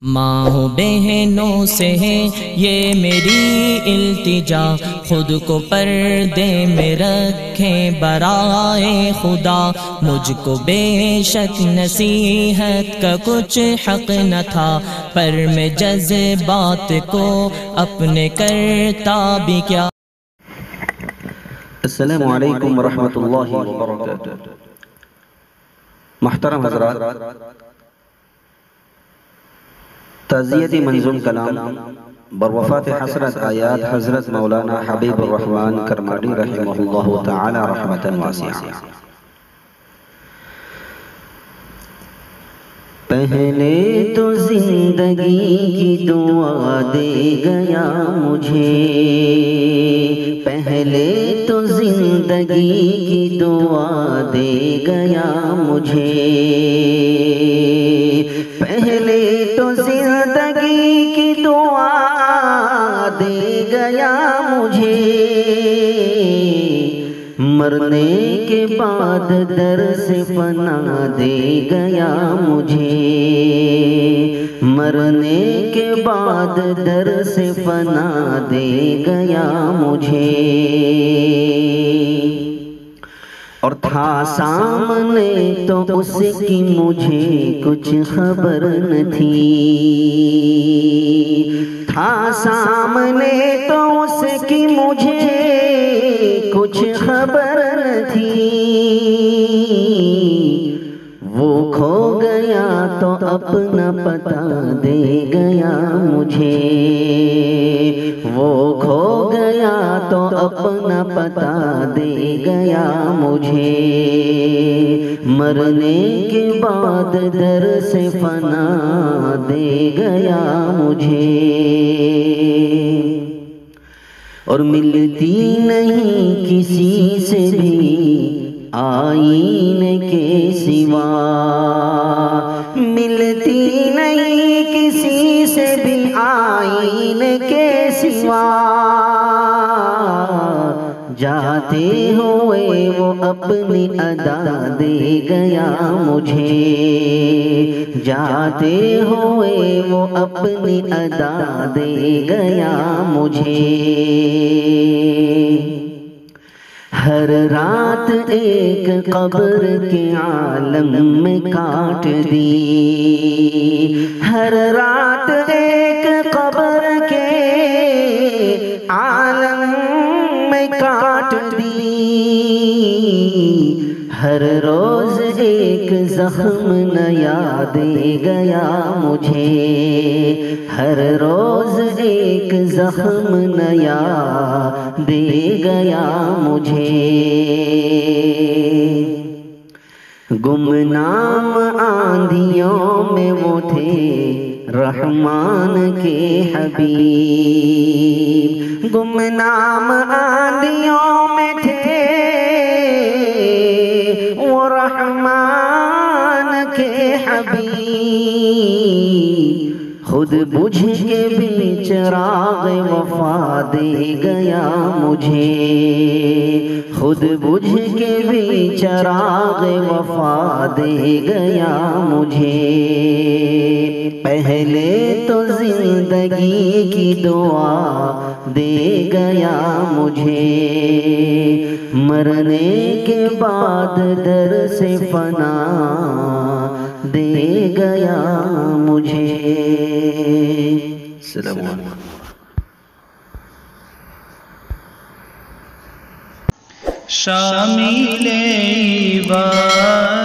ماں بہنوں سے ہے یہ میری التجا، خود کو پردے میں رکھیں برائے خدا۔ مجھ کو بے شک نصیحت کا کچھ حق نہ تھا، پر میں جذبات کو اپنے کرتا بھی کیا۔ السلام علیکم ورحمۃ اللہ وبرکاتہ۔ محترم حضرات، تعزیتی منظوم کلام بروفات حسرت آیات حضرت مولانا حبیب الرحمن کرمانی رحمہ اللہ تعالی رحمتا واسعہ۔ پہلے تو زندگی کی دعا دے گیا مجھے، پہلے تو زندگی کی دعا دے گیا مجھے، پہلے تو زندگی کی دعا دے گیا مجھے، مرنے کے بعد در سے فنا دے گیا مجھے، مرنے کے بعد در سے فنا دے گیا مجھے، اور تھا سامنے تو اس کی مجھے کچھ خبر نہ تھی، تھا سامنے تو اس کی مجھے کچھ خبر نہ تھی، وہ کھو گیا تو اپنا پتہ دے گیا مجھے، وہ کھو گیا تو اپنا پتہ دے گیا مجھے، مرنے کے بعد در سے فنا دے گیا مجھے، اور ملتی نہیں کسی سے بھی آئین کے سوا، ملتی نہیں کسی سے بھی آئین کے سوا، جاتے ہوئے وہ اپنی ادا دے گیا مجھے، جاتے ہوئے وہ اپنی ادا دے گیا مجھے، ہر رات ایک قبر کے عالم میں کاٹ دی، ہر رات ایک قبر کے عالم میں کاٹ دی، ہر روز ایک زخم نیا دے گیا مجھے، ہر روز ایک زخم نیا دے گیا مجھے، گمنام آندھیوں میں وہ تھے رحمان کے حبیب، گمنام آندھیوں میں تھے وہ رحمان کے حبیب، خود بجھ کے بھی چراغ وفا دے گیا مجھے، خود بجھ کے بھی چراغ وفا دے گیا مجھے، پہلے تو زندگی کی دعا دے گیا مجھے، مرنے کے بعد در سے فنا دے گیا مجھے۔ السلام علیکم۔ شامل عبادت